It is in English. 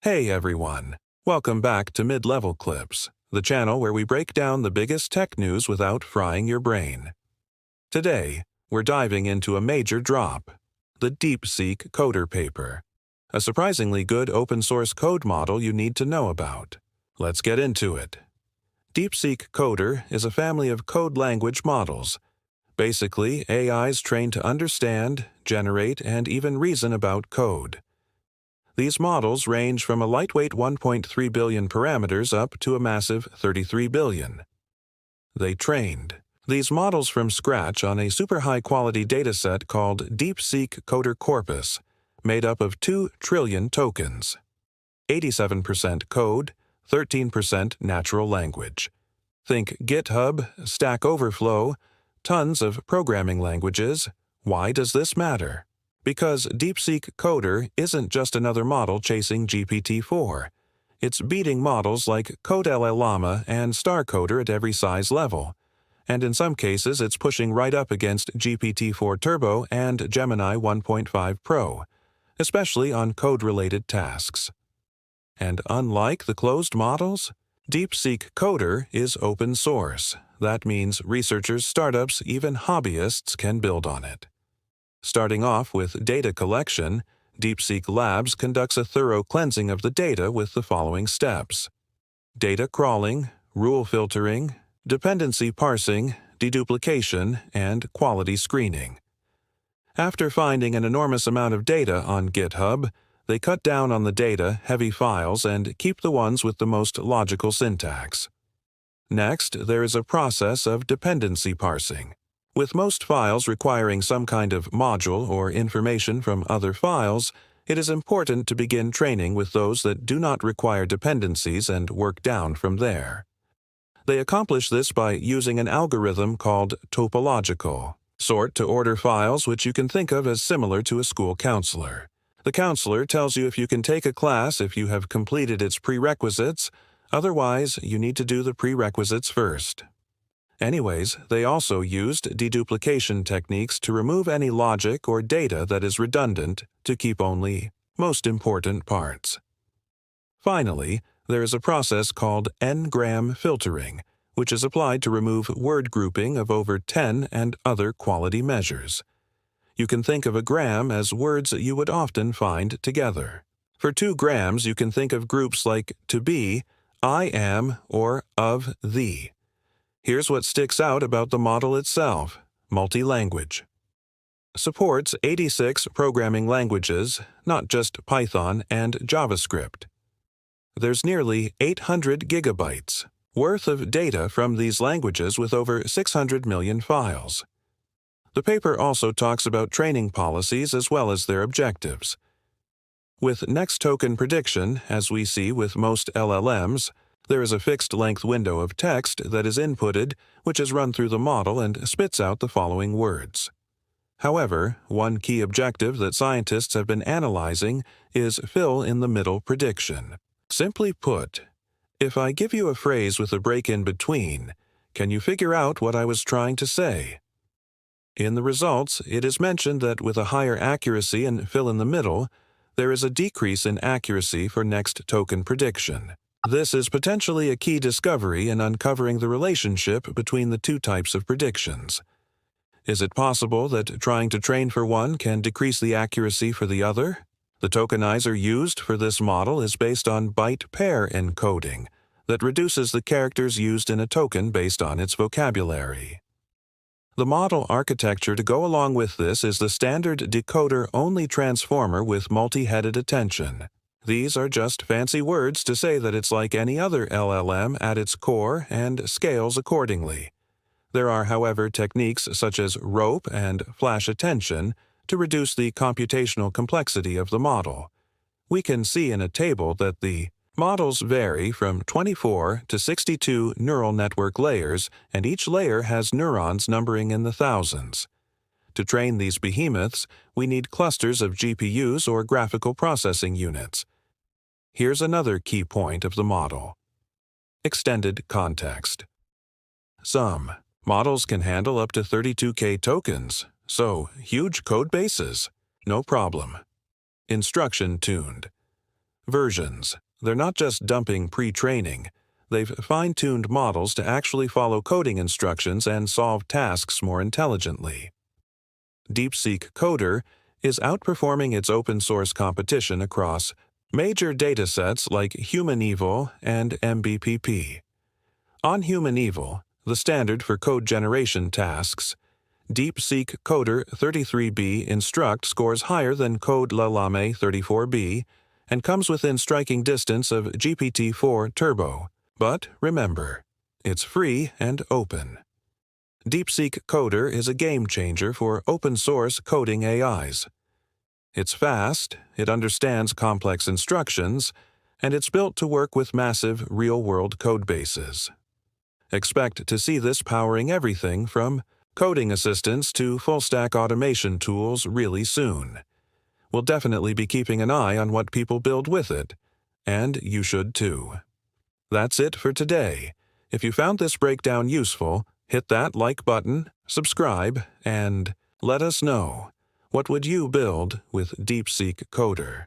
Hey everyone! Welcome back to Mid-Level Clips, the channel where we break down the biggest tech news without frying your brain. Today, we're diving into a major drop, the DeepSeek Coder paper, a surprisingly good open-source code model you need to know about. Let's get into it. DeepSeek Coder is a family of code language models, basically AIs trained to understand, generate, and even reason about code. These models range from a lightweight 1.3 billion parameters up to a massive 33 billion. They trained these models from scratch on a super high-quality dataset called DeepSeek Coder Corpus, made up of 2 trillion tokens. 87% code, 13% natural language. Think GitHub, Stack Overflow, tons of programming languages. Why does this matter? Because DeepSeek Coder isn't just another model chasing GPT-4. It's beating models like CodeLLaMA and StarCoder at every size level. And in some cases, it's pushing right up against GPT-4 Turbo and Gemini 1.5 Pro, especially on code-related tasks. And unlike the closed models, DeepSeek Coder is open source. That means researchers, startups, even hobbyists can build on it. Starting off with data collection, DeepSeek Labs conducts a thorough cleansing of the data with the following steps: data crawling, rule filtering, dependency parsing, deduplication, and quality screening. After finding an enormous amount of data on GitHub, they cut down on the data-heavy files and keep the ones with the most logical syntax. Next, there is a process of dependency parsing. With most files requiring some kind of module or information from other files, it is important to begin training with those that do not require dependencies and work down from there. They accomplish this by using an algorithm called topological sort-to-order files, which you can think of as similar to a school counselor. The counselor tells you if you can take a class if you have completed its prerequisites. Otherwise, you need to do the prerequisites first. Anyways, they also used deduplication techniques to remove any logic or data that is redundant to keep only most important parts. Finally, there is a process called n-gram filtering, which is applied to remove word grouping of over 10 and other quality measures. You can think of a gram as words you would often find together. For 2 grams, you can think of groups like to be, I am, or of thee. Here's what sticks out about the model itself: multi-language. Supports 86 programming languages, not just Python and JavaScript. There's nearly 800 gigabytes worth of data from these languages with over 600 million files. The paper also talks about training policies as well as their objectives. With next token prediction, as we see with most LLMs, there is a fixed length window of text that is inputted, which is run through the model and spits out the following words. However, one key objective that scientists have been analyzing is fill-in-the-middle prediction. Simply put, if I give you a phrase with a break in between, can you figure out what I was trying to say? In the results, it is mentioned that with a higher accuracy in fill-in-the-middle, there is a decrease in accuracy for next token prediction. This is potentially a key discovery in uncovering the relationship between the 2 types of predictions. Is it possible that trying to train for one can decrease the accuracy for the other? The tokenizer used for this model is based on byte pair encoding that reduces the characters used in a token based on its vocabulary. The model architecture to go along with this is the standard decoder-only transformer with multi-headed attention. These are just fancy words to say that it's like any other LLM at its core and scales accordingly. There are, however, techniques such as rope and flash attention to reduce the computational complexity of the model. We can see in a table that the models vary from 24 to 62 neural network layers, and each layer has neurons numbering in the thousands. To train these behemoths, we need clusters of GPUs or graphical processing units. Here's another key point of the model: extended context. Some models can handle up to 32K tokens, so huge code bases. No problem. Instruction tuned. versions. They're not just dumping pre-training. They've fine-tuned models to actually follow coding instructions and solve tasks more intelligently. DeepSeek Coder is outperforming its open-source competition across major datasets like HumanEval and MBPP. On HumanEval, the standard for code generation tasks, DeepSeek Coder 33B Instruct scores higher than Code Lalame 34B and comes within striking distance of GPT-4 Turbo. But remember, it's free and open. DeepSeek Coder is a game-changer for open-source coding AIs. It's fast, it understands complex instructions, and it's built to work with massive real-world codebases. Expect to see this powering everything from coding assistants to full-stack automation tools really soon. We'll definitely be keeping an eye on what people build with it, and you should too. That's it for today. If you found this breakdown useful, hit that like button, subscribe, and let us know. What would you build with DeepSeek Coder?